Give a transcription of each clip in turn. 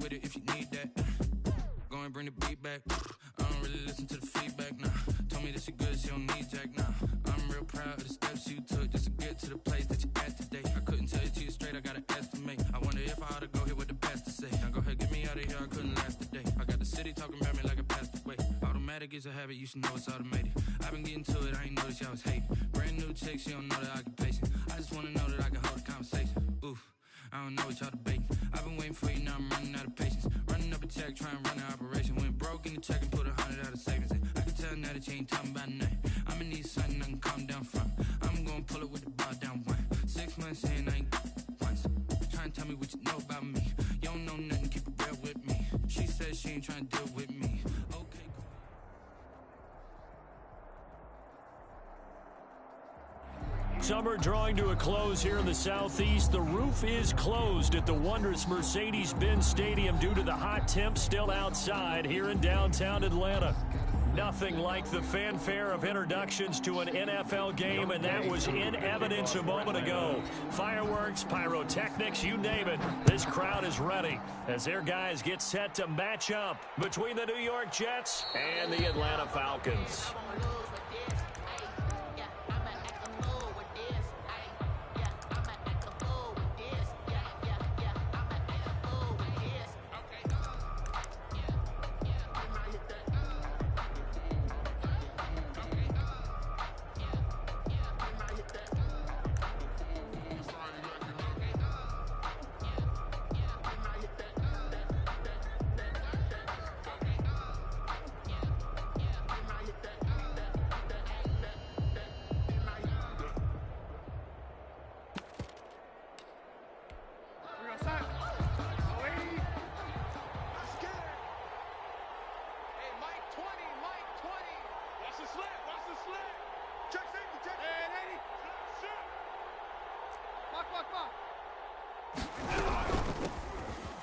with it if you need that. Go and bring the beat back. I don't really listen to the feedback, nah. Told me that she good, she don't need jack, nah. I'm real proud of the steps you took just to get to the place that you're at today. I couldn't tell you to you straight, I gotta estimate. I wonder if I ought to go here with the best to say. Now go ahead, get me out of here, I couldn't last a day. I got the city talking about me like I passed away. Automatic is a habit, you should know it's automated. I've been getting to it, I ain't noticed y'all was hating. Brand new chick, she don't know the occupation. I just wanna know that I can hold a conversation. Oof, I don't know what y'all debating. I've been waiting for you, now I'm running out of patience. Running up a check, trying to run an operation. Went broke in the check and put 100 out of savings in. I can tell now that you ain't talking about nothing. I'ma need something I can calm down from. I'm gonna pull it with the bar down one. 6 months in, I ain't once. Trying to tell me what you know about me. You don't know nothing, keep it real with me. She said she ain't trying to deal with me. Okay, cool. Summer drawing to a close here in the Southeast. The roof is closed at the wondrous Mercedes-Benz Stadium due to the hot temps still outside here in downtown Atlanta. Nothing like the fanfare of introductions to an NFL game, and that was in evidence a moment ago. Fireworks, pyrotechnics, you name it. This crowd is ready as their guys get set to match up between the New York Jets and the Atlanta Falcons.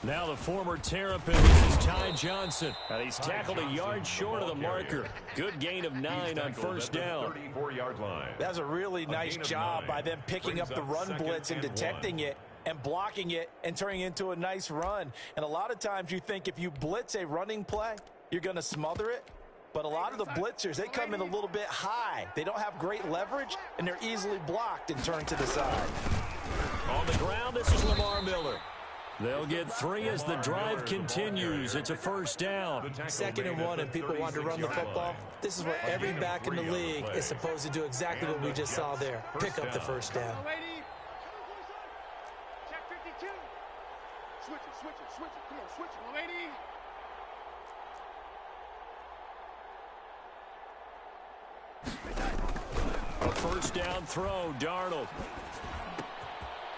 Now the former Terrapin, this is Ty Johnson. And he's tackled a yard short of the marker. Good gain of 9 on first down. 34-yard line. That's a really nice job by them picking up the run blitz and detecting it and blocking it and turning it into a nice run. And a lot of times you think if you blitz a running play, you're going to smother it. But a lot of the blitzers, they come in a little bit high. They don't have great leverage, and they're easily blocked and turned to the side. On the ground, this is Lamar Miller. They'll get 3 as the drive continues. It's a first down. 2nd and 1, and people want to run the football. This is where every back in the league is supposed to do exactly what we just saw there. Pick up the first down. Check 52. Switch it. Come on, switch it, lady. A first down throw, Darnold.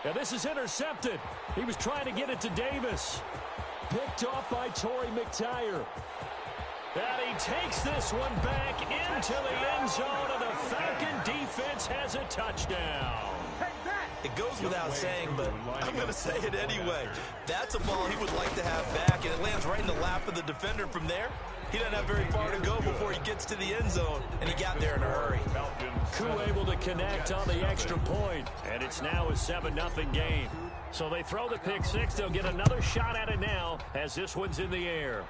Now this is intercepted. He was trying to get it to Davis. Picked off by Torrey McTyer. And he takes this one back into the end zone, and the Falcon defense has a touchdown. It goes without saying, but I'm going to say it anyway. That's a ball he would like to have back, and it lands right in the lap of the defender from there. He doesn't have very far to go before he gets to the end zone, and he got there in a hurry. Koo able to connect on the extra point, and it's now a 7-0 game. So they throw the pick six. They'll get another shot at it now as this one's in the air.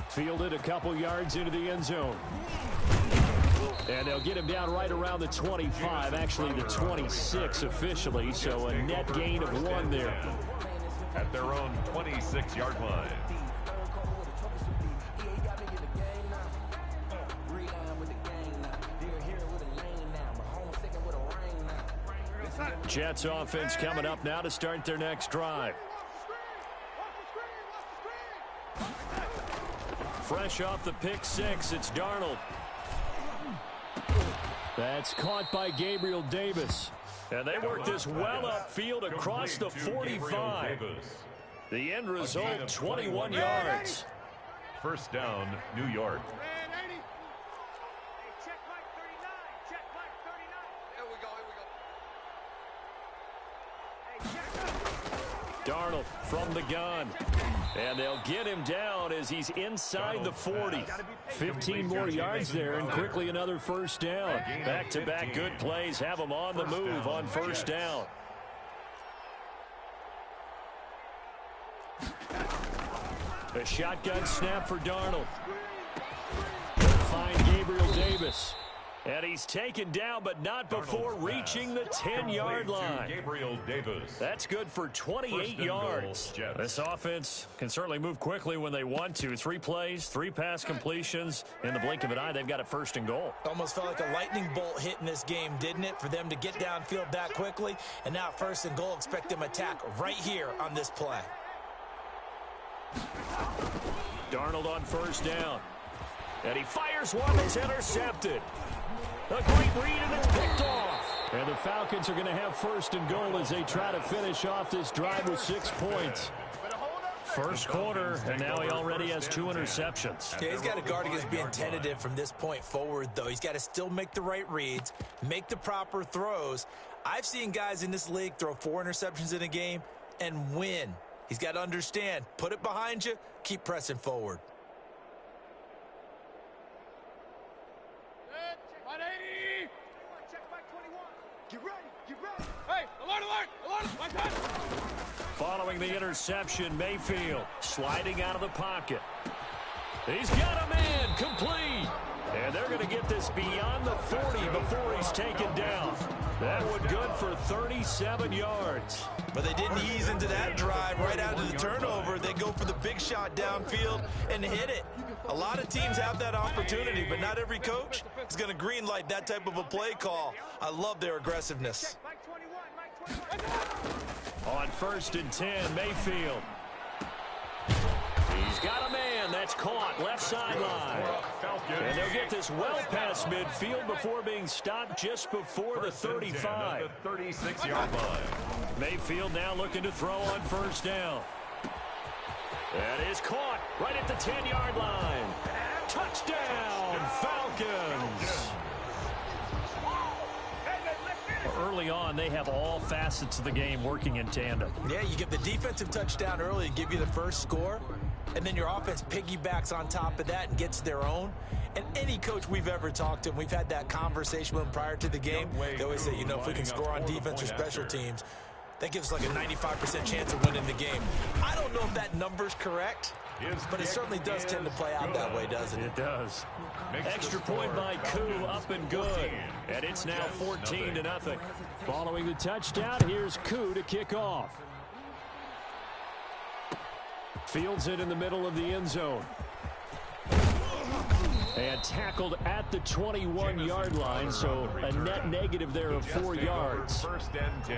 Fielded a couple yards into the end zone. And they'll get him down right around the 25, actually the 26 officially, so a net gain of 1 there. At their own 26-yard line. Jets offense coming up now to start their next drive. Fresh off the pick six, it's Darnold. That's caught by Gabriel Davis. And they work this well upfield across the 45. The end result, 21 yards. First down, New York. Darnold from the gun. And they'll get him down as he's inside the 40. 15 more yards there, and quickly another first down. Back-to-back good plays have him on the move on first down. A shotgun snap for Darnold. They'll find Gabriel Davis. And he's taken down, but not before reaching the 10-yard line. Gabriel Davis. That's good for 28 yards. This offense can certainly move quickly when they want to. 3 plays, 3 pass completions. In the blink of an eye, they've got it 1st and goal. Almost felt like a lightning bolt hit in this game, didn't it? For them to get downfield that quickly. And now 1st and goal, expect them attack right here on this play. Darnold on 1st down. And he fires one that's intercepted. A great read, and it's picked off. And the Falcons are going to have 1st and goal as they try to finish off this drive with 6 points. First quarter, and now he already has 2 interceptions. Yeah, he's got to guard against being tentative from this point forward, though. He's got to still make the right reads, make the proper throws. I've seen guys in this league throw 4 interceptions in a game and win. He's got to understand, put it behind you, keep pressing forward. Following the interception, Mayfield sliding out of the pocket. He's got a man, complete. And they're going to get this beyond the 40 before he's taken down. That one good for 37 yards. But they didn't ease into that drive right out of the turnover. They go for the big shot downfield and hit it. A lot of teams have that opportunity, but not every coach is going to green light that type of a play call. I love their aggressiveness. On 1st and 10, Mayfield. He's got a man that's caught left sideline. And they'll get this well past midfield before being stopped just before the 35. The 36-yard line. Mayfield now looking to throw on 1st down. That is caught right at the 10-yard line. Touchdown, Falcons. Early on, they have all facets of the game working in tandem. Yeah, you get the defensive touchdown early and give you the first score, and then your offense piggybacks on top of that and gets their own. And any coach we've ever talked to, and we've had that conversation with them prior to the game, they always say, you know, if we can score on defense or special teams, that gives us like a 95% chance of winning the game. I don't know if that number's correct, but it certainly does tend to play out that way, doesn't it? It does. Extra point by Koo, up and good. And it's now 14-0. Following the touchdown, here's Koo to kick off. Fields it in the middle of the end zone. And tackled at the 21-yard line, so a net negative there of 4 yards. 1st and 10.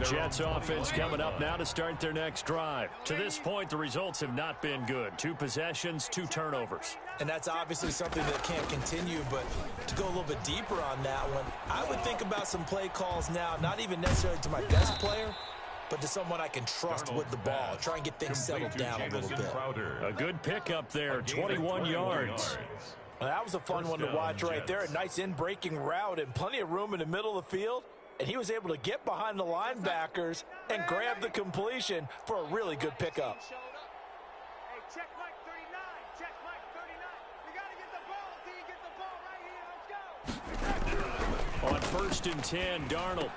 Jets offense coming up now to start their next drive. To this point, the results have not been good. 2 possessions, 2 turnovers. And that's obviously something that can't continue, but to go a little bit deeper on that one, I would think about some play calls now, not even necessarily to my best player, but to someone I can trust with the ball. Try and get things settled down a little bit. A good pickup there, 21 yards. Well, that was a fun one to watch right there. A nice in-breaking route and plenty of room in the middle of the field. And he was able to get behind the linebackers and grab the completion for a really good pickup. Hey, check Mike 39. Check Mike 39. We got to get the ball. T, get the ball right here. Let's go. On 1st and 10, Darnold.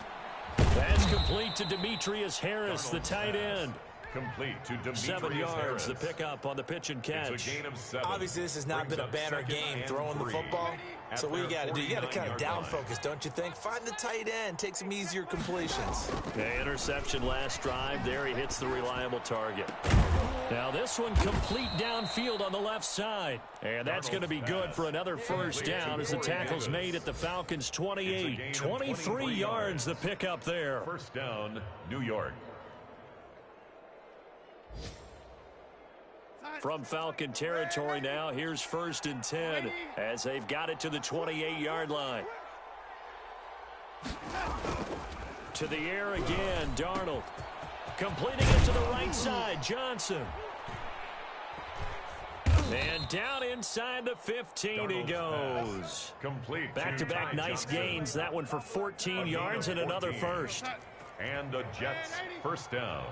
That's complete to Demetrius Harris, the tight end. Complete to Demetrius 7 yards, Harris. the pickup on the pitch and catch. It's a gain of 7. Obviously, this has not been a banner game throwing the football. So what you got to do, you got to kind of down focus, don't you think? Find the tight end, take some easier completions. The interception last drive. There he hits the reliable target. Now this one complete downfield on the left side. And that's going to be good for another 1st down as the tackle's made at the Falcons' 28. 23 yards the pickup there. 1st down, New York. From Falcon territory now, here's 1st and 10 as they've got it to the 28-yard line. To the air again, Darnold. Completing it to the right side, Johnson. And down inside the 15 he goes. Complete. Back-to-back nice gains. That one for 14 yards and another 1st. And the Jets 1st down.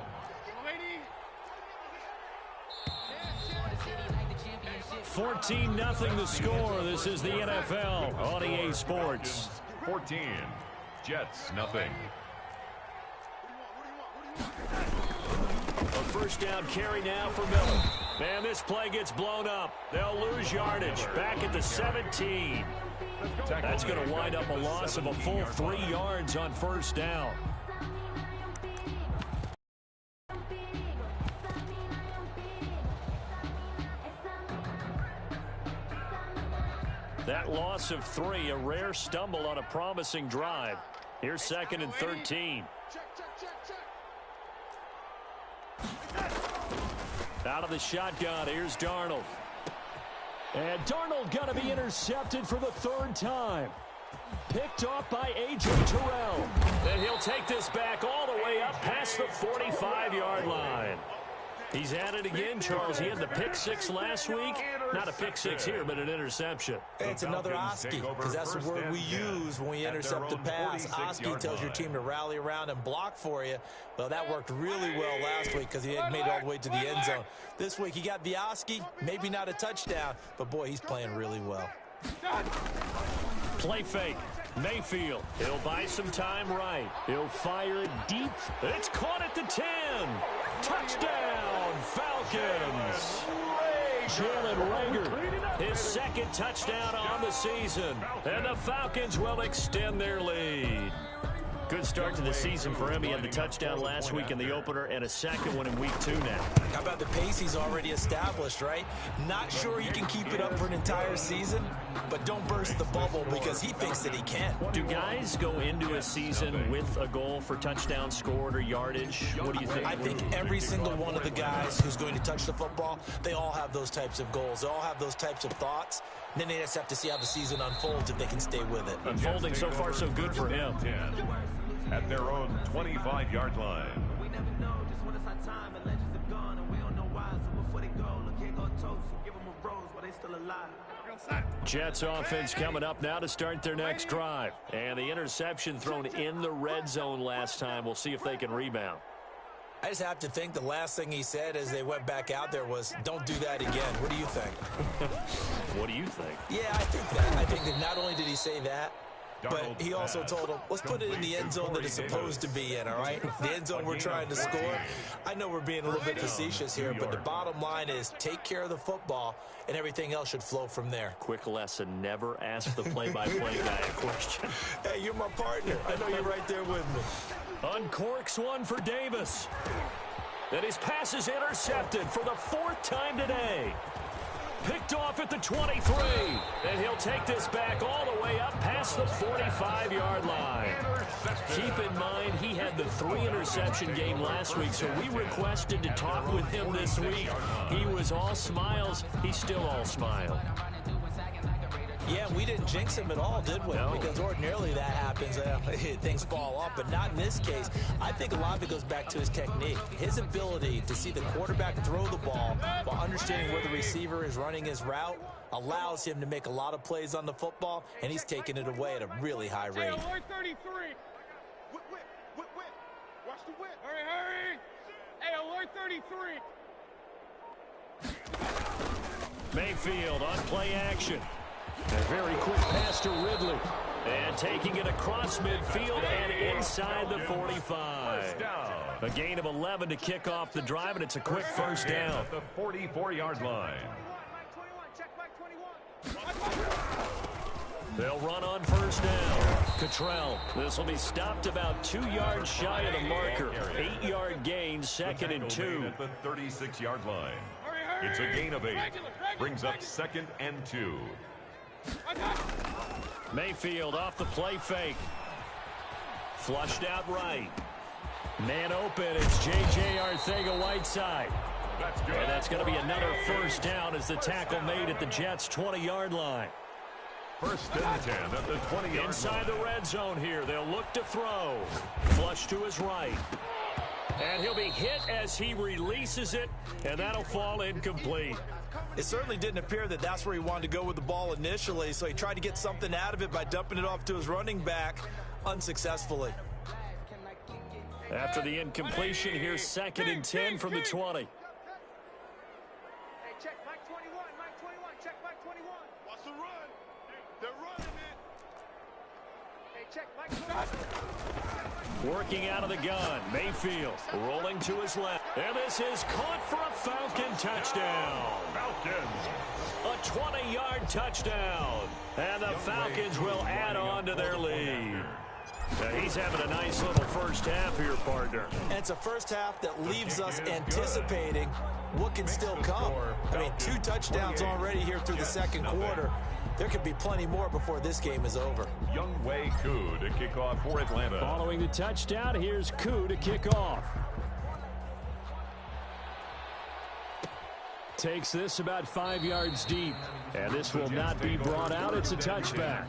14-0 the score. This is the NFL on EA Sports. 14. Jets, nothing. A first down carry now for Miller. And this play gets blown up. They'll lose yardage back at the 17. That's going to wind up a loss of a full 3 yards on first down. That loss of 3, a rare stumble on a promising drive. Here's 2nd and 13. Out of the shotgun, here's Darnold. And Darnold going to be intercepted for the 3rd time. Picked off by A.J. Terrell. And he'll take this back all the way up past the 45-yard line. He's at it again, Charles. He had the pick 6 last week. Not a pick 6 here, but an interception. It's another Oski, because that's the word we use when we intercept a pass. Oski tells your team to rally around and block for you. Well, that worked really well last week because he had made it all the way to the end zone. This week he got the Oski, maybe not a touchdown, but boy, he's playing really well. Play fake. Mayfield. He'll buy some time right. He'll fire it deep. It's caught at the 10. Touchdown, Falcons. Jalen Reagor, his 2nd touchdown on the season. And the Falcons will extend their lead. Good start to the season for him. He had the touchdown last week in the opener and a 2nd one in week 2 now. How about the pace he's already established, right? Not sure he can keep it up for an entire season, but don't burst the bubble because he thinks that he can. Do guys go into a season with a goal for touchdown scored or yardage? What do you think? I think every single one of the guys who's going to touch the football, they all have those types of goals. They all have those types of thoughts. And then they just have to see how the season unfolds if they can stay with it. Unfolding so far so good for him. At their own 25-yard line. We never know just when it's our time and legends have gone and we don't know why. So before they go, look here go toast. So give them a rose while they still alive. Jets offense coming up now to start their next drive. And the interception thrown in the red zone last time. We'll see if they can rebound. I just have to think the last thing he said as they went back out there was, don't do that again. What do you think? What do you think? Yeah, I think that. I think that not only did he say that, but he also told him, let's put it in the end zone that it's supposed to be in, all right? The end zone we're trying to score. I know we're being a little bit facetious here, but the bottom line is take care of the football, and everything else should flow from there. Quick lesson, never ask the play-by-play guy a question. Hey, you're my partner. I know you're right there with me. Uncorks one for Davis. And his pass is intercepted for the 4th time today. Picked off at the 23. And he'll take this back all the way up past the 45-yard line. Keep in mind, he had the 3-interception game last week, so we requested to talk with him this week. He was all smiles. He's still all smile. Yeah, we didn't jinx him at all, did we? No. Because ordinarily that happens. Things fall off, but not in this case. I think a lot of it goes back to his technique. His ability to see the quarterback throw the ball while understanding where the receiver is running his route allows him to make a lot of plays on the football, and he's taking it away at a really high rate. Hey, alert 33. Whip. Watch the whip. Hurry. Hey, alert 33. Mayfield on play action. A very quick pass to Ridley. And taking it across midfield and inside the 45. A gain of 11 to kick off the drive, and it's a quick first down. At the 44-yard line. They'll run on first down. Cottrell. This will be stopped about 2 yards shy of the marker. 8-yard gain, 2nd and 2. At the 36-yard line. It's a gain of 8. Brings up 2nd and 2. Mayfield off the play fake. Flushed out right. Man open. It's J.J. Arcega-Whiteside. And that's going to be another first down as the tackle made at the Jets' 20-yard line. First and 10 at the 20-yard line. Inside the red zone here. They'll look to throw. Flush to his right. And he'll be hit as he releases it, and that'll fall incomplete. It certainly didn't appear that that's where he wanted to go with the ball initially, so he tried to get something out of it by dumping it off to his running back unsuccessfully. After the incompletion, here's 2nd and 10 from the 20. Hey, check Mike 21. Mike 21. Check Mike 21. What's the run? They're running it. Hey, Working out of the gun, Mayfield rolling to his left. And this is caught for a Falcon touchdown. Falcons. A 20-yard touchdown. And the Falcons will add on to their lead. Now he's having a nice little first half here, partner. And it's a first half that leaves us anticipating what can still come. I mean, 2 touchdowns already here through the second quarter. There could be plenty more before this game is over. Younghoe Koo to kick off for Atlanta. Following the touchdown, here's Koo to kick off. Takes this about 5 yards deep. And this will not be brought out. It's a touchback.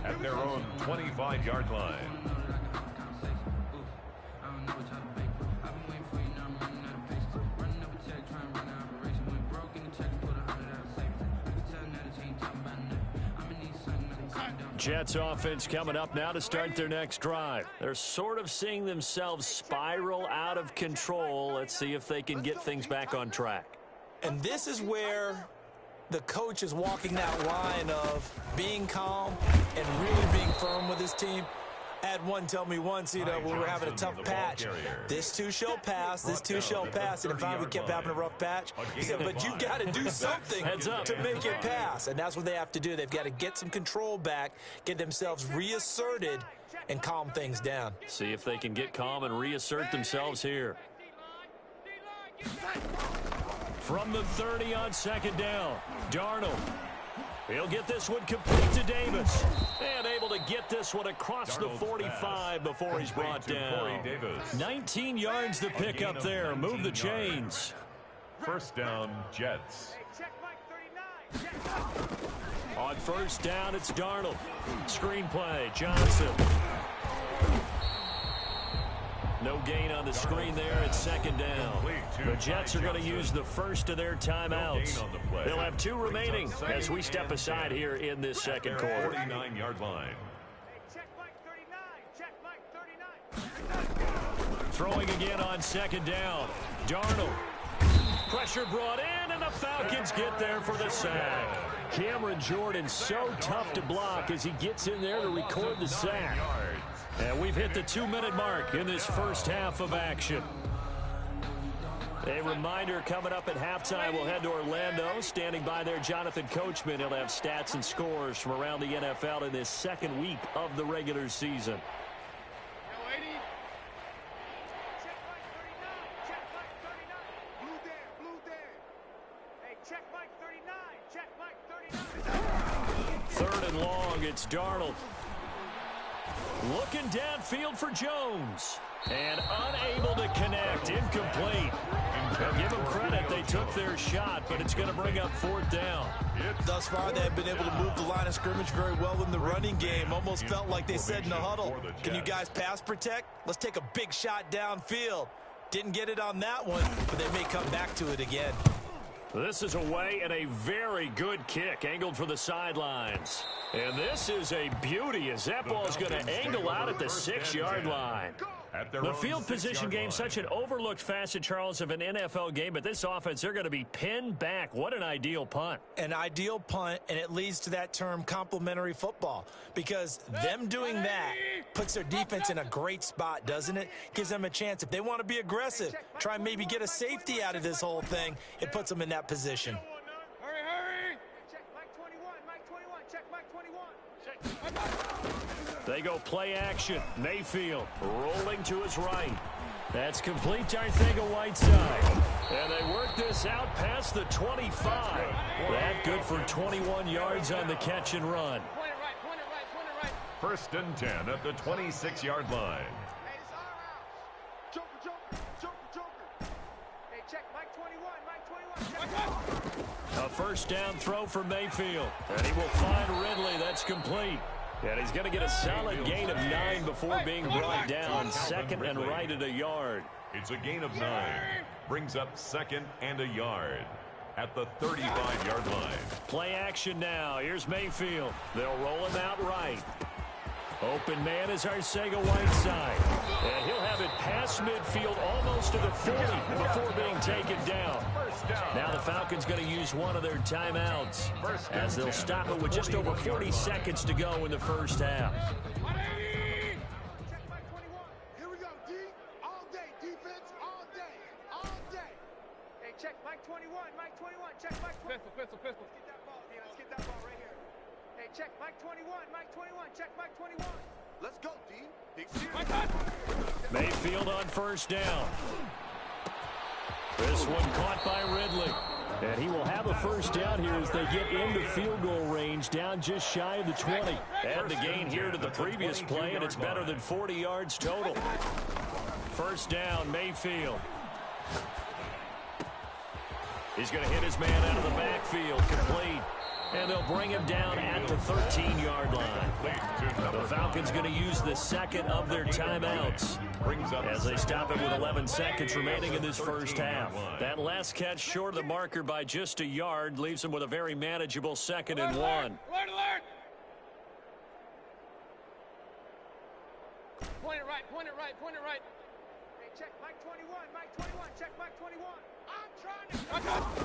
At their own 25-yard line. Jets offense coming up now to start their next drive. They're sort of seeing themselves spiral out of control. Let's see if they can get things back on track. And this is where the coach is walking that line of being calm and really being firm with his team. I had one tell me once, when we were having a tough patch, this too shall pass, this too shall pass. And if we kept having a rough patch, he said, but you got to do something to make it pass. And that's what they have to do. They've got to get some control back, get themselves reasserted, and calm things down. See if they can get calm and reassert themselves here. From the 30 on second down, Darnold. He'll get this one complete to Davis. And able to get this one across the 45 before he's brought down. 19 yards to pick up there. Move the chains. First down, Jets. On first down, it's Darnold. Screenplay, Johnson. No gain on the screen there. It's second down. The Jets are going to use the first of their timeouts. They'll have 2 remaining as we step aside here in this second quarter. 49-yard line. Throwing again on second down. Darnold. Pressure brought in, and the Falcons get there for the sack. Cameron Jordan so tough to block as he gets in there to record the sack. And we've hit the 2-minute mark in this first half of action. A reminder coming up at halftime, we'll head to Orlando. Standing by there, Jonathan Coachman. He'll have stats and scores from around the NFL in this second week of the regular season. Third and long, it's Darnold. Looking downfield for Jones. And unable to connect. Incomplete. Now give them credit. They took their shot, but it's going to bring up fourth down. Thus far, they've been able to move the line of scrimmage very well in the running game. Almost felt like they said in the huddle, can you guys pass protect? Let's take a big shot downfield. Didn't get it on that one, but they may come back to it again. This is away and a very good kick angled for the sidelines. And this is a beauty as that ball is going to angle out at the 6-yard line. The field position game, such an overlooked facet, Charles, of an NFL game, but this offense, they're going to be pinned back. What an ideal punt. An ideal punt, and it leads to that term complementary football, because them doing that puts their defense in a great spot, doesn't it? Gives them a chance. If they want to be aggressive, try and maybe get a safety out of this whole thing, it puts them in that position. Hurry! Check Mike 21, Mike 21, check Mike 21. They go play action. Mayfield rolling to his right. That's complete to Arcega-Whiteside. And they work this out past the 25. That good for 21 yards on the catch and run. Point it right. First and 10 at the 26-yard line. Hey, it's our house. Joker. Hey, check Mike 21, Mike 21. A first down throw for Mayfield. And he will find Ridley. That's complete. And he's going to get a solid gain of 9 before being brought down. Second and right at a yard. It's a gain of 9. Brings up second and a yard at the 35-yard line. Play action now. Here's Mayfield. They'll roll him out right. Open man is Arcega-Whiteside. And he'll have it past midfield almost to the 40 before being taken down. Now the Falcons going to use one of their timeouts as they'll stop it with just over 40 seconds to go in the first half. check, Mike 21, Mike 21, check, Mike 21. Pistol. Let's get that ball, D. Let's get that ball right here. Hey, check, Mike 21, Mike 21, check, Mike 21. Let's go, D. Big series. Mayfield on first down. This one caught by Ridley. And he will have a first down here as they get into field goal range, down just shy of the 20. Add the gain here to the previous play, and it's better than 40 yards total. First down, Mayfield. He's going to hit his man out of the backfield, complete. And they'll bring him down at the 13-yard line. The Falcons going to use the second of their timeouts as they stop it with 11 seconds remaining in this first half. That last catch short of the marker by just a yard leaves them with a very manageable 2nd and 1. Alert! Point it right. Hey, check, Mike 21, check, Mike 21. I'm trying to...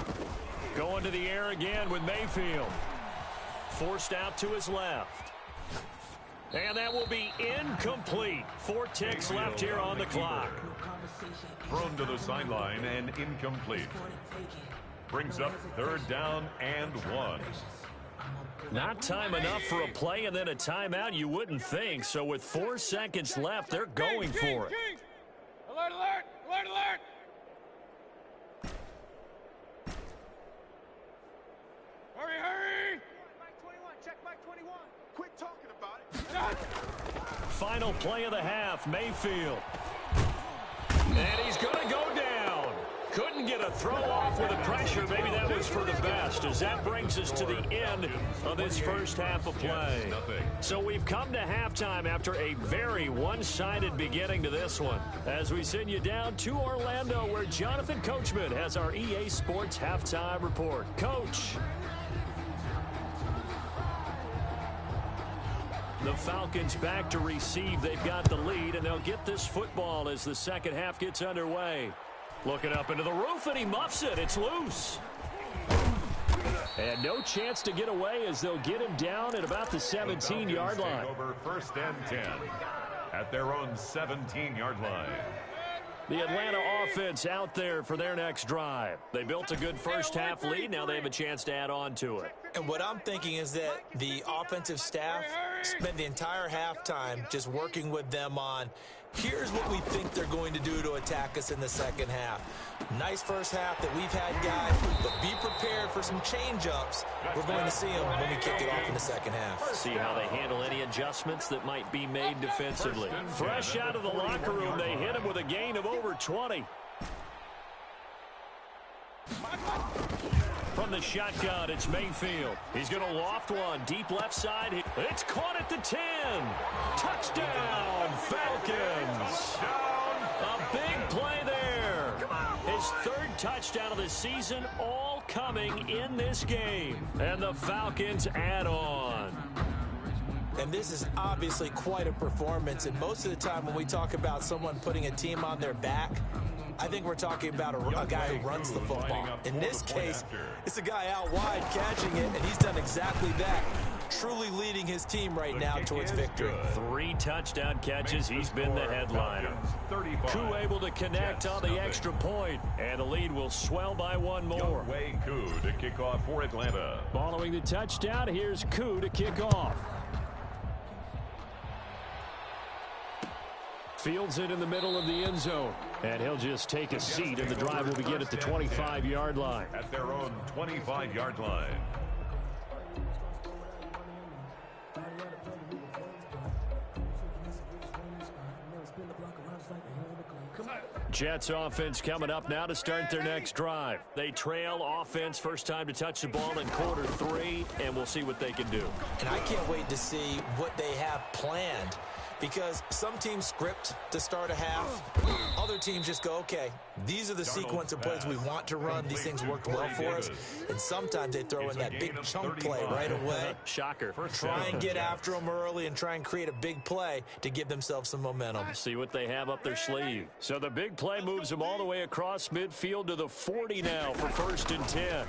Going to the air again with Mayfield. Forced out to his left. And that will be incomplete. 4 ticks left here on the clock. Thrown to the sideline and incomplete. Brings up 3rd down and 1. Not time enough for a play and then a timeout, you wouldn't think. So with 4 seconds left, they're going for it. Alert! Hurry! Mike 21, check Mike 21. Quit talking about it. Final play of the half, Mayfield. And he's going to go down. Couldn't get a throw off with the pressure. Maybe that was for the best, as that brings us to the end of this first half of play. So we've come to halftime after a very one-sided beginning to this one, as we send you down to Orlando, where Jonathan Coachman has our EA Sports halftime report. Coach. The Falcons back to receive. They've got the lead, and they'll get this football as the second half gets underway. Looking up into the roof, and he muffs it. It's loose. And no chance to get away as they'll get him down at about the 17-yard line. Over 1st and 10 at their own 17-yard line. The Atlanta offense out there for their next drive. They built a good first half lead. Now they have a chance to add on to it. And what I'm thinking is that the offensive staff spent the entire halftime just working with them on, here's what we think they're going to do to attack us in the second half. Nice first half that we've had, guys, but be prepared for some change-ups. We're going to see them when we kick it off in the second half. See how they handle any adjustments that might be made defensively. Fresh out of the locker room, they hit him with a gain of over 20. From the shotgun, it's Mayfield. He's going to loft one. Deep left side. It's caught at the 10. Touchdown, Falcons. A big play there. His 3rd touchdown of the season, all coming in this game. And the Falcons add on. And this is obviously quite a performance. And most of the time when we talk about someone putting a team on their back, I think we're talking about a guy who runs the football. In this case, it's a guy out wide catching it, and he's done exactly that. Truly leading his team right now towards victory. 3 touchdown catches. He's been the headliner. Koo able to connect on the extra point, and the lead will swell by 1 more. Koo to kick off for Atlanta. Following the touchdown, here's Koo to kick off. Fields it in the middle of the end zone. And he'll just take a seat, and the drive will begin at the 25-yard line. At their own 25-yard line. Jets offense coming up now to start their next drive. They trail offense, first time to touch the ball in quarter 3, and we'll see what they can do. And I can't wait to see what they have planned, because some teams script to start a half. Other teams just go, okay, these are the sequence of plays we want to run. These things worked well for us. And sometimes they throw in that big chunk play right away. Shocker. Try and get after them early and try and create a big play to give themselves some momentum. See what they have up their sleeve. So the big play moves them all the way across midfield to the 40 now for 1st and 10.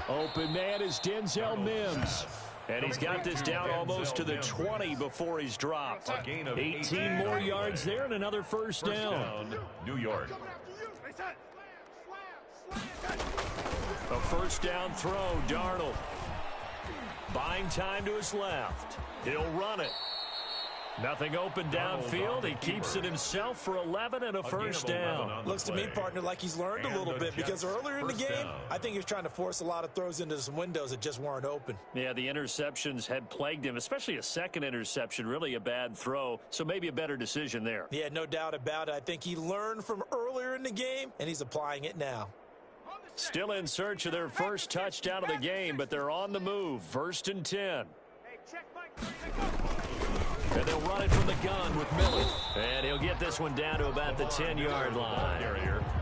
Open man is Denzel Mims. And he's got this down almost to the 20 before he's dropped. 18 more yards there and another first down. New York. A first down throw, Darnold. Buying time to his left. He'll run it. Nothing open downfield. He keeps it himself for 11 and a first down. Looks to me, partner, like he's learned a little bit because earlier in the game, I think he was trying to force a lot of throws into some windows that just weren't open. Yeah, the interceptions had plagued him, especially a second interception, really a bad throw, so maybe a better decision there. Yeah, no doubt about it. I think he learned from earlier in the game, and he's applying it now. Still in search of their first touchdown of the game, but they're on the move. 1st and 10. And they'll run it from the gun with Miller. And he'll get this one down to about the 10-yard line.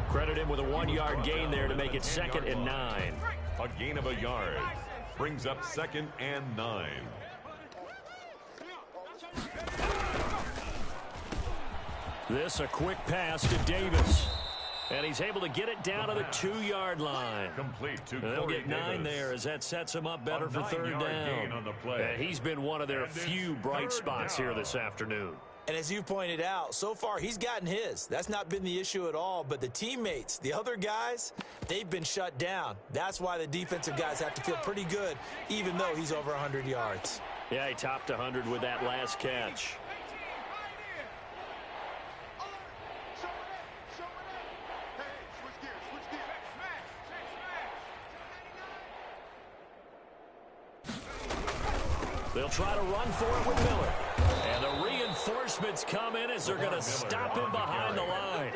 Credit him with a 1-yard gain there to make it 2nd and 9. A gain of a yard. Brings up 2nd and 9. This a quick pass to Davis. And he's able to get it down to the 2-yard line. Complete to They'll get 9 there as that sets him up better for 3rd down. On the play. And he's been one of their few bright spots here this afternoon. And as you pointed out, so far he's gotten his. That's not been the issue at all. But the teammates, the other guys, they've been shut down. That's why the defensive guys have to feel pretty good, even though he's over 100 yards. Yeah, he topped 100 with that last catch. They'll try to run for it with Miller. And the reinforcements come in as they're going to stop him behind the line.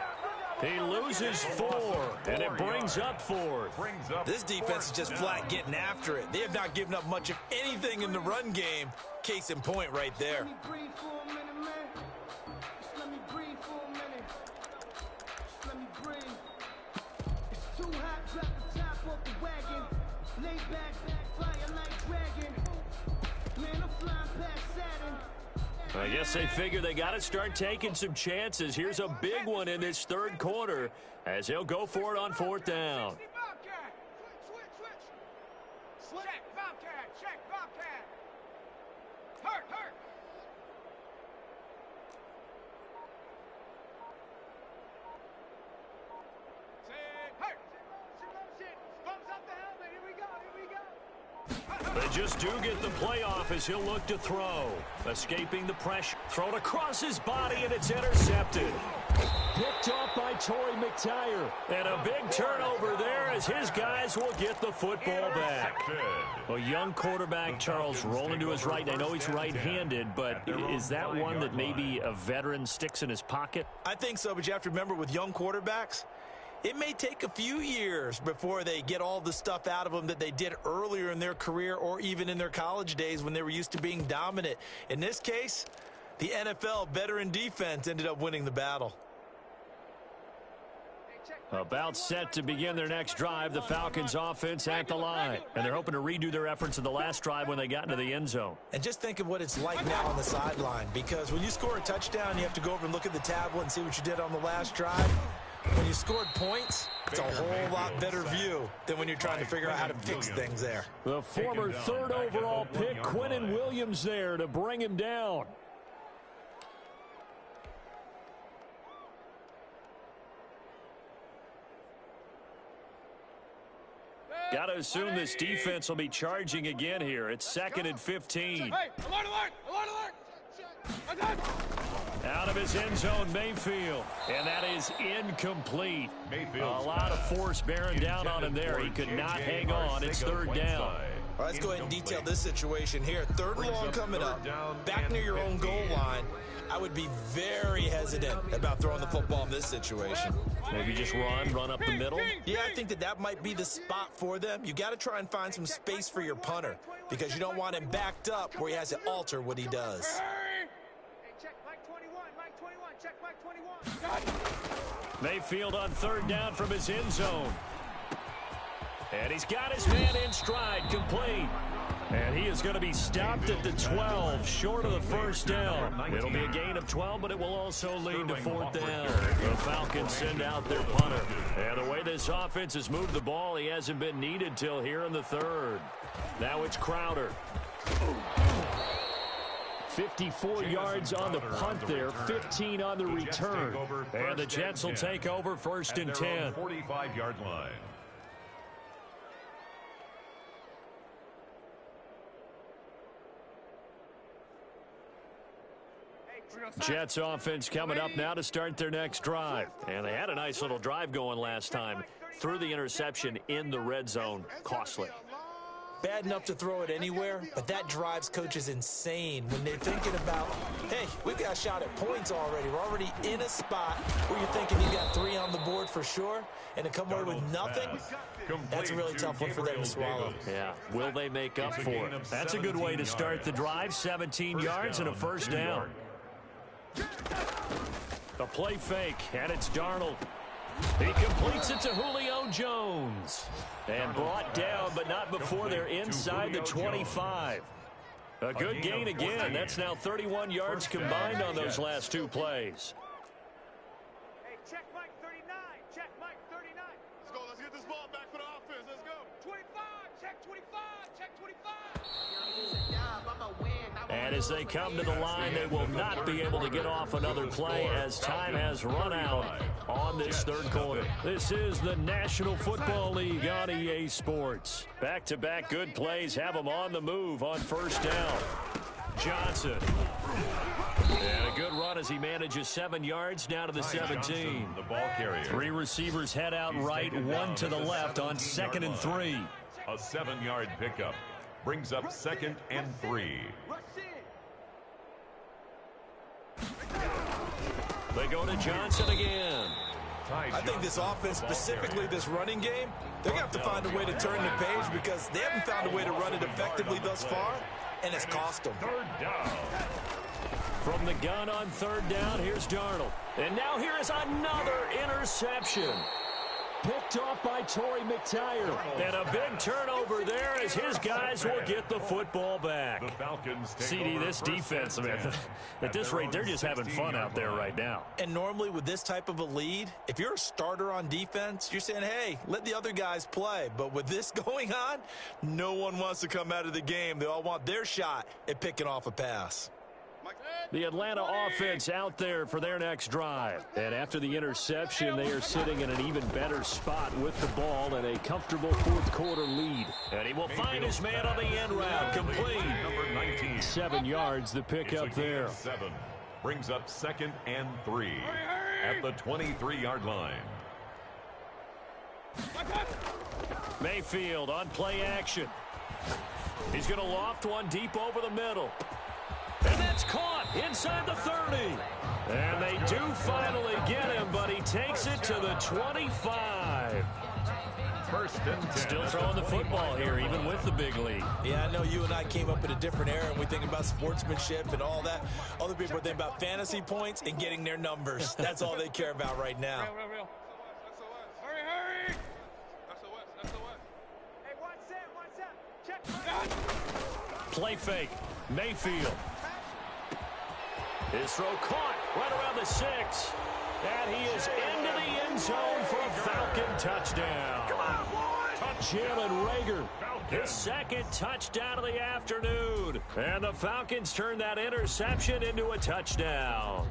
He loses 4, and it brings up 4th. This defense is just flat getting after it. They have not given up much of anything in the run game. Case in point right there. I guess they figure they got to start taking some chances. Here's a big one in this 3rd quarter as he'll go for it on 4th down. They just do get the playoff as he'll look to throw. Escaping the pressure. Thrown across his body, and it's intercepted. Picked off by Torrey McTyer. And a big turnover there as his guys will get the football back. A young quarterback, Charles, rolling to his right. I know he's right-handed, but is that one that maybe a veteran sticks in his pocket? I think so, but you have to remember with young quarterbacks, it may take a few years before they get all the stuff out of them that they did earlier in their career or even in their college days when they were used to being dominant. In this case, the NFL veteran defense ended up winning the battle. About set to begin their next drive, the Falcons offense at the line. And they're hoping to redo their efforts in the last drive when they got into the end zone. And just think of what it's like now on the sideline, because when you score a touchdown, you have to go over and look at the tablet and see what you did on the last drive. When you scored points, it's a whole lot better view than when you're trying to figure out how to fix things there. The former 3rd overall pick, Quinnen Williams, there to bring him down. Got to assume this defense will be charging again here. It's 2nd and 15. Hey, alert, alert, alert, alert. Out of his end zone, Mayfield. And that is incomplete. A lot of force bearing down on him there. He could not hang on. It's 3rd down. All right, let's go ahead and detail this situation here. 3rd and long coming up. Back near your own goal line. I would be very hesitant about throwing the football in this situation. Maybe just run up the middle? Yeah, I think that might be the spot for them. You got to try and find some space for your punter because you don't want him backed up where he has to alter what he does. Mayfield on 3rd down from his end zone. And he's got his man in stride, complete. And he is going to be stopped at the 12, short of the first down. It'll be a gain of 12, but it will also lead to 4th down. The Falcons send out their punter. And the way this offense has moved the ball, he hasn't been needed till here in the 3rd. Now it's Crowder. 54 yards on the punt there, 15 on the return. And the Jets will take over 1st and 10. 45-yard line. Jets offense coming up now to start their next drive. And they had a nice little drive going last time. Threw the interception in the red zone. Costly. Bad enough to throw it anywhere, but that drives coaches insane when they're thinking about, hey, we've got a shot at points already. We're already in a spot where you're thinking you got 3 on the board for sure, and to come away with nothing, that's a really tough one for them to swallow. Yeah, will they make up for it? That's a good way to start the drive. 17 yards and a first down. The play fake, and it's Darnold. He completes it to Julio Jones. And brought down, but not before they're inside the 25. A good gain again. That's now 31 yards combined on those last 2 plays. Hey, check Mike 39. Check Mike 39. Let's go. Let's get this ball back for the offense. Let's go. 25. Check 25. Check 25. And as they come to the line, they will not be able to get off another play as time has run out on this 3rd quarter. This is the National Football League on EA Sports. Back-to-back good plays have them on the move on 1st down. Johnson. And a good run as he manages 7 yards down to the 17. The ball carrier. 3 receivers head out right, 1 to the left on 2nd and 3. A 7-yard pickup brings up 2nd and 3. They go to Johnson again. I think this offense, specifically this running game, they're going to have to find a way to turn the page because they haven't found a way to run it effectively thus far, and it's cost them. 3rd down. From the gun on 3rd down, here's Darnold. And now here is another interception. Picked off by Torrey McTyer. And a big turnover there as his guys will get the football back. The Falcons take CD, over this defense, man, at this rate, they're just having fun out there right now. And normally with this type of a lead, if you're a starter on defense, you're saying, hey, let the other guys play. But with this going on, no one wants to come out of the game. They all want their shot at picking off a pass. The Atlanta offense out there for their next drive. And after the interception, they are sitting in an even better spot with the ball and a comfortable 4th quarter lead. And he will find his man on the end route. Complete. Number 19. 7 yards, the pickup there. 7. Brings up 2nd and 3 at the 23-yard line. Mayfield on play action. He's going to loft one deep over the middle. And that's caught inside the 30. And they do finally get him, but he takes it to the 25. 1st and 10. Still throwing the football here, even with the big lead. Yeah, I know you and I came up in a different era, and we think about sportsmanship and all that. Other people are thinking about fantasy points and getting their numbers. That's all they care about right now. Real. Hurry. That's the West. Hey, 1 set. Check. Play fake. Mayfield. His throw caught right around the 6. And he is into the end zone for a Falcon touchdown. Come on, boys. Jalen Reagor, his 2nd touchdown of the afternoon. And the Falcons turn that interception into a touchdown.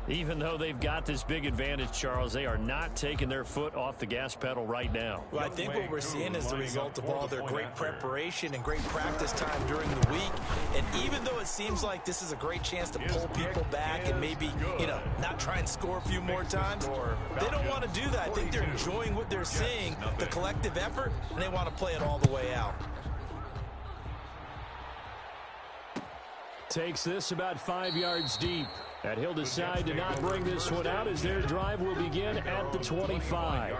Even though they've got this big advantage, Charles, they are not taking their foot off the gas pedal right now. Well, I think what we're seeing is the result of all their great preparation and great practice time during the week. And even though it seems like this is a great chance to pull people back and maybe, not try and score a few more times, they don't want to do that. I think they're enjoying what they're seeing, the collective effort, and they want to play it all the way out. Takes this about 5 yards deep. And he'll decide to not bring this one out as their drive will begin at the 25.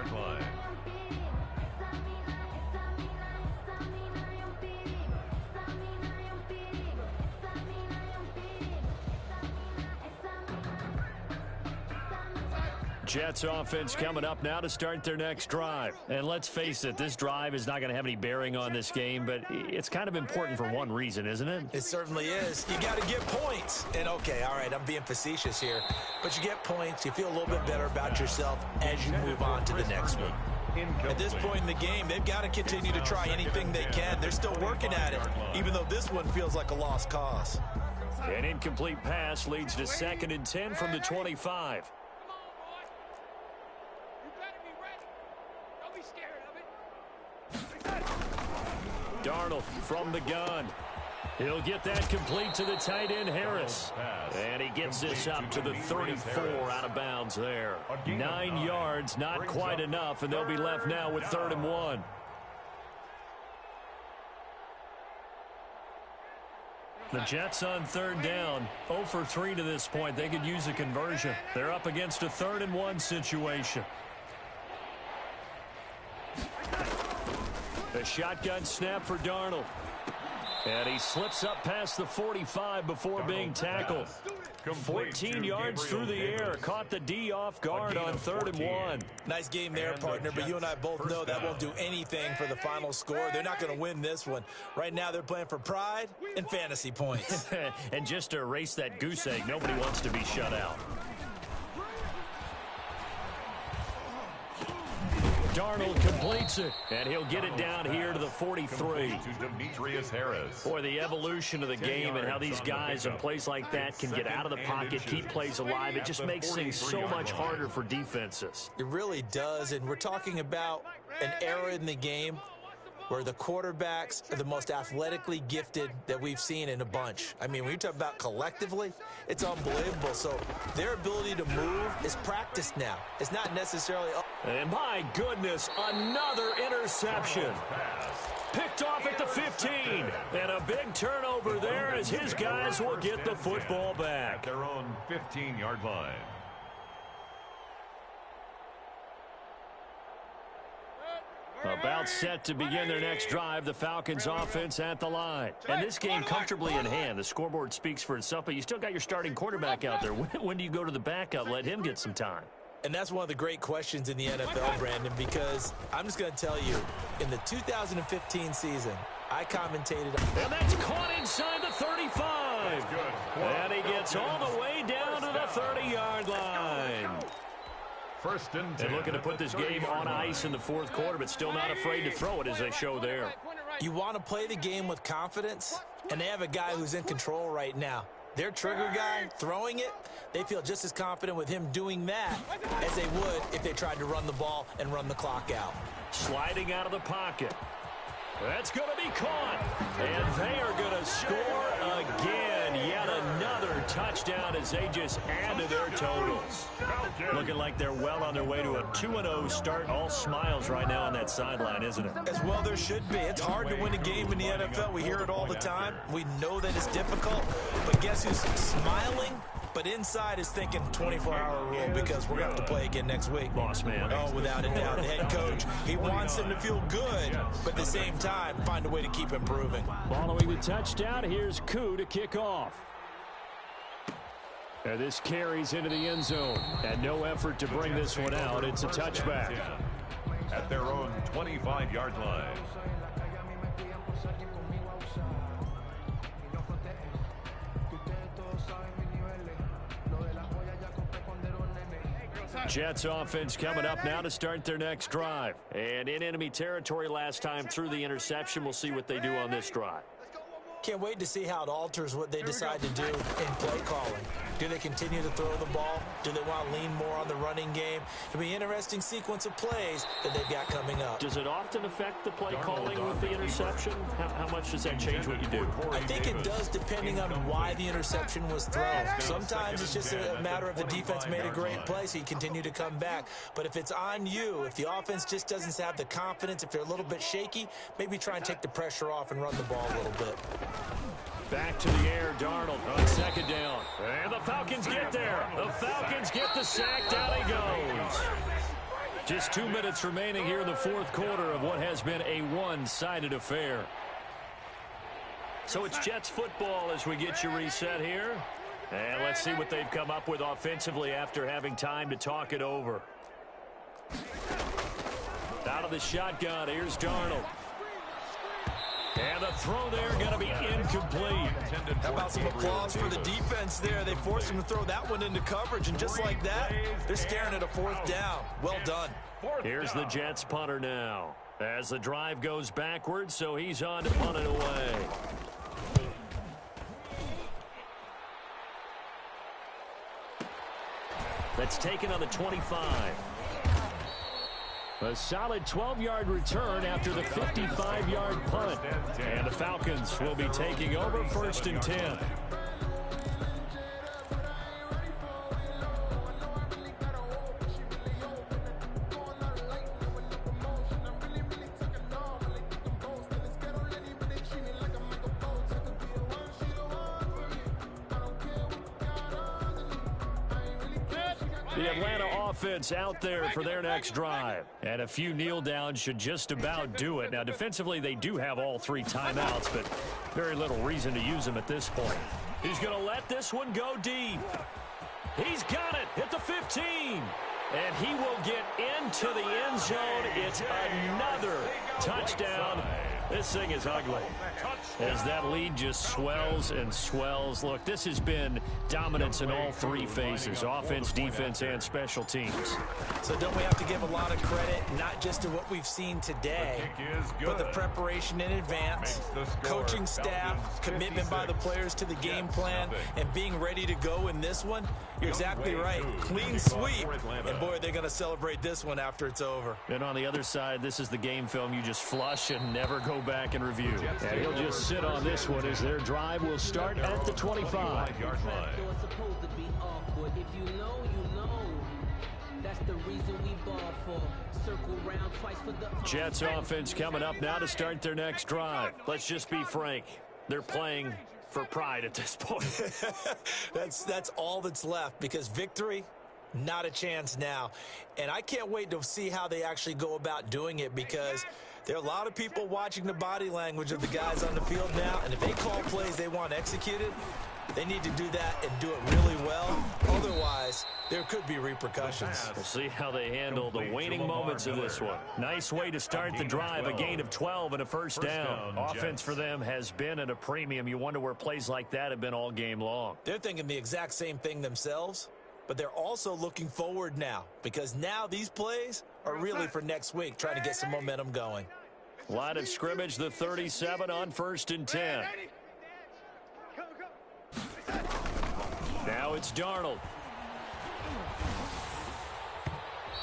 Jets offense coming up now to start their next drive. And let's face it, this drive is not going to have any bearing on this game, but it's kind of important for one reason, isn't it? It certainly is. You got to get points. And, okay, all right, I'm being facetious here. But you get points. You feel a little bit better about yourself as you move on to the next one. incomplete. At this point in the game, they've got to continue to try anything they can. They're still working at it, even though this one feels like a lost cause. An incomplete pass leads to 2nd and 10 from the 25. Darnold from the gun. He'll get that complete to the tight end, Harris. And he gets this up to the 34 out of bounds there. 9 yards, not quite enough, and they'll be left now with 3rd and 1. The Jets on 3rd down. 0 for 3 to this point. They could use a conversion. They're up against a 3rd and 1 situation. A shotgun snap for Darnold. And he slips up past the 45 before being tackled. 14 yards through the air. Caught the D off guard on 3rd and 1. Nice game there, partner, but you and I both know that won't do anything for the final score. They're not going to win this one. Right now, they're playing for pride and fantasy points. And just to erase that goose egg, nobody wants to be shut out. Darnold completes it, and he'll get it down here to the 43. Boy, the evolution of the game and how these guys in plays like that can get out of the pocket, keep plays alive, it just makes things so much harder for defenses. It really does, and we're talking about an era in the game where the quarterbacks are the most athletically gifted that we've seen in a bunch. I mean, when you talk about collectively, it's unbelievable. So their ability to move is practiced now. It's not necessarily... And my goodness, another interception. Picked off at the 15. And a big turnover there as his guys will get the football back. At their own 15-yard line. About set to begin their next drive, the Falcons offense at the line. And this game comfortably in hand. The scoreboard speaks for itself, but you still got your starting quarterback out there. When do you go to the backup? Let him get some time. And that's one of the great questions in the NFL, Brandon, because I'm just going to tell you, in the 2015 season, I commentated. And that's caught inside the 35. And he gets all the way down to the 30-yard line. First and 10. They're looking to put this game on ice in the 4th quarter, but still not afraid to throw it as they show there. You want to play the game with confidence, and they have a guy who's in control right now. Their trigger guy throwing it, they feel just as confident with him doing that as they would if they tried to run the ball and run the clock out. Sliding out of the pocket. That's going to be caught. And they are going to score again. Yet another touchdown as they just add to their totals. Looking like they're well on their way to a 2-0 start. All smiles right now on that sideline, isn't it? As well there should be. It's hard to win a game in the NFL. We hear it all the time. We know that it's difficult. But guess who's smiling? But inside is thinking 24-hour rule because we're going to have to play again next week. Boss man. Oh, without a doubt. The head coach, he wants them to feel good, but at the same time, find a way to keep improving. Following the touchdown, here's Koo to kick off. And this carries into the end zone. And no effort to bring this one out. It's a touchback. At their own 25-yard line. Jets offense coming up now to start their next drive. And in enemy territory last time through the interception. We'll see what they do on this drive. Can't wait to see how it alters what they decide to do in play calling. Do they continue to throw the ball? Do they want to lean more on the running game? It'll be an interesting sequence of plays that they've got coming up. Does it often affect the play calling with the interception? How much does that change what you do? I think it does depending on why the interception was thrown. Sometimes it's just a matter of the defense made a great play, so you continue to come back. But if it's on you, if the offense just doesn't have the confidence, if they're a little bit shaky, maybe try and take the pressure off and run the ball a little bit. Back to the air, Darnold on 2nd down. And the Falcons get there. The Falcons get the sack. Down he goes. Just 2 minutes remaining here in the 4th quarter of what has been a one-sided affair. So it's Jets football as we get you reset here. And let's see what they've come up with offensively after having time to talk it over. Out of the shotgun, here's Darnold. And the throw there going to be incomplete. How about some applause for the defense there? They forced him to throw that one into coverage, and just like that, they're staring at a fourth down. Well done. Here's the Jets punter now. As the drive goes backwards, so he's on to punt it away. That's taken on the 25. A solid 12-yard return after the 55-yard punt. And the Falcons will be taking over 1st and 10. The Atlanta offense out there for their next drive. And a few kneel downs should just about do it. Now, defensively, they do have all 3 timeouts, but very little reason to use them at this point. He's going to let this one go deep. He's got it at the 15. And he will get into the end zone. It's another touchdown. This thing is ugly as that lead just swells and swells. Look, this has been dominance in all 3 phases, offense, defense, and special teams. So don't we have to give a lot of credit, not just to what we've seen today, but the preparation in advance, coaching staff, commitment by the players to the game plan, and being ready to go in this one? You're exactly right. Clean sweep. And, boy, they're going to celebrate this one after it's over. And on the other side, this is the game film you just flush and never go back and review. And he'll just sit on this one as their drive will start at the 25. Jets offense coming up now to start their next drive. Let's just be frank. They're playing for pride at this point. That's all that's left, because victory, not a chance now. And I can't wait to see how they actually go about doing it, because there are a lot of people watching the body language of the guys on the field now, and if they call plays they want executed, they need to do that and do it really well. Otherwise, there could be repercussions. We'll see how they handle the waning moments of this one. Nice way to start the drive, a gain of 12 and a first down. Offense for them has been at a premium. You wonder where plays like that have been all game long. They're thinking the exact same thing themselves, but they're also looking forward now, because now these plays are really for next week, trying to get some momentum going. Line of scrimmage, the 37 on 1st and 10. Now it's Darnold.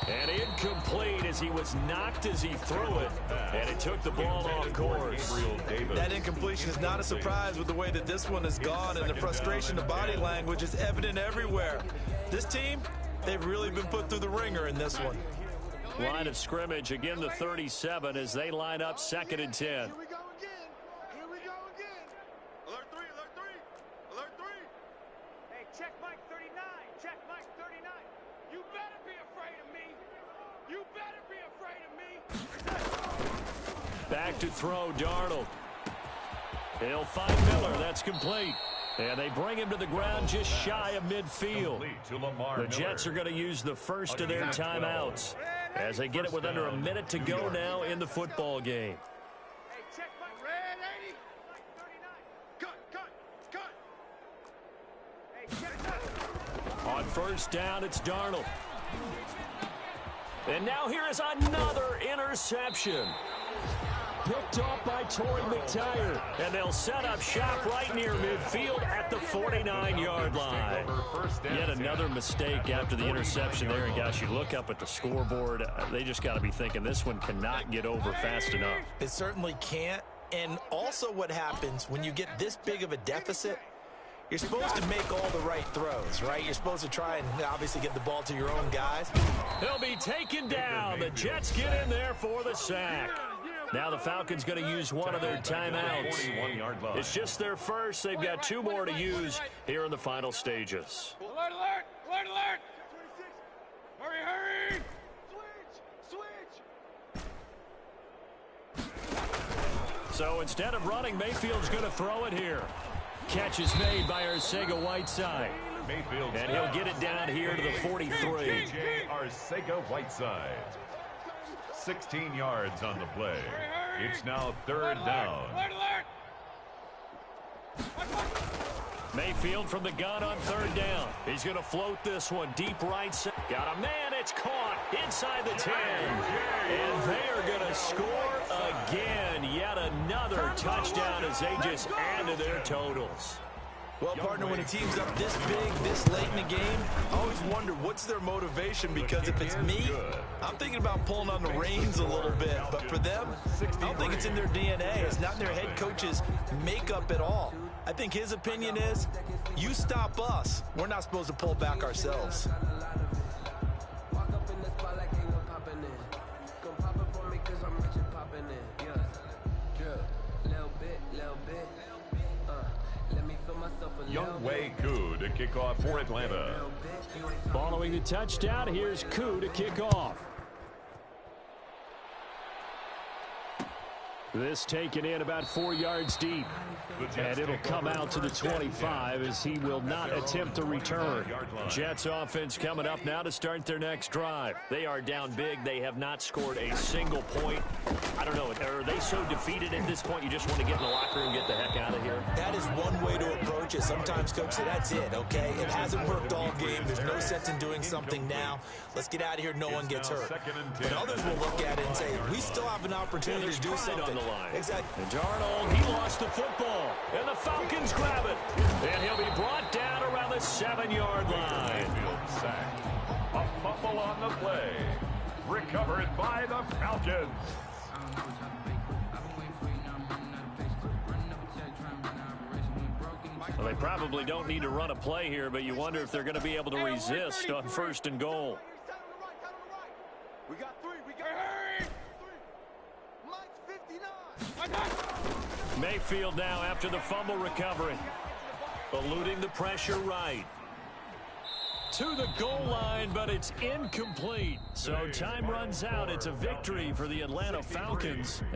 And incomplete as he was knocked as he threw it. And it took the ball off course. That incompletion is not a surprise with the way that this one has gone, and the frustration of body language is evident everywhere. This team, they've really been put through the ringer in this one. Line of scrimmage, again the 37 as they line up 2nd and 10. Here we go again. Here we go again. Alert 3, alert 3, alert 3. Hey, check Mike 39, check Mike 39. You better be afraid of me. You better be afraid of me. Back to throw, Darnold. He'll find Miller. That's complete. And they bring him to the ground just shy of midfield. The Jets are going to use the first of their timeouts as they get it with under a minute to go now in the football game. Hey, check Mike red 80. Mike 39. Cut. Hey, check that. On first down, it's Darnold. And now here is another interception. Picked off by Torrey McTire. And they'll set up shop right near midfield at the 49-yard line. Yet another mistake after the interception there. And, gosh, you look up at the scoreboard. They just got to be thinking this one cannot get over fast enough. It certainly can't. And also what happens when you get this big of a deficit, you're supposed to make all the right throws, right? You're supposed to try and obviously get the ball to your own guys. He'll be taken down. The Jets get in there for the sack. Now the Falcons going to use one of their timeouts. It's just their first. They've got 2 more to use here in the final stages. Alert, alert, alert, alert. 26. Hurry, hurry. Switch. So instead of running, Mayfield's going to throw it here. Catch is made by Arcega-Whiteside. And he'll get it down here to the 43. Arcega-Whiteside. 16 yards on the play. It's now third down. Mayfield from the gun on third down. He's going to float this one deep right side. Got a man. It's caught inside the 10. And they are going to score again. Yet another touchdown as they just add to their totals. Well, partner, when a team's up this big, this late in the game, I always wonder what's their motivation, because if it's me, I'm thinking about pulling on the reins a little bit. But for them, I don't think it's in their DNA. It's not in their head coach's makeup at all. I think his opinion is, you stop us, we're not supposed to pull back ourselves. Young Wei Koo to kick off for Atlanta. Following the touchdown, here's Koo to kick off. This taken in about 4 yards deep. And it'll come out to the 25 as he will not attempt to return. Jets offense coming up now to start their next drive. They are down big. They have not scored a single point. I don't know. Are they so defeated at this point you just want to get in the locker room and get the heck out of here? That is one way to approach it. Sometimes, coach, say that's it, okay? It hasn't worked all game. There's no sense in doing something now. Let's get out of here. No one gets hurt. But others will look at it and say, we still have an opportunity to do something. On the line. Exactly. And Darnold, he lost the football. And the Falcons grab it. And he'll be brought down around the 7-yard line. Sack. A fumble on the play. Recovered by the Falcons. Well, they probably don't need to run a play here, but you wonder if they're going to be able to resist on 1st and goal. We got three. We got three. Mike's 59. Mayfield now after the fumble recovery. Eluding the pressure right. To the goal line, but it's incomplete. So time runs out. It's a victory for the Atlanta Falcons.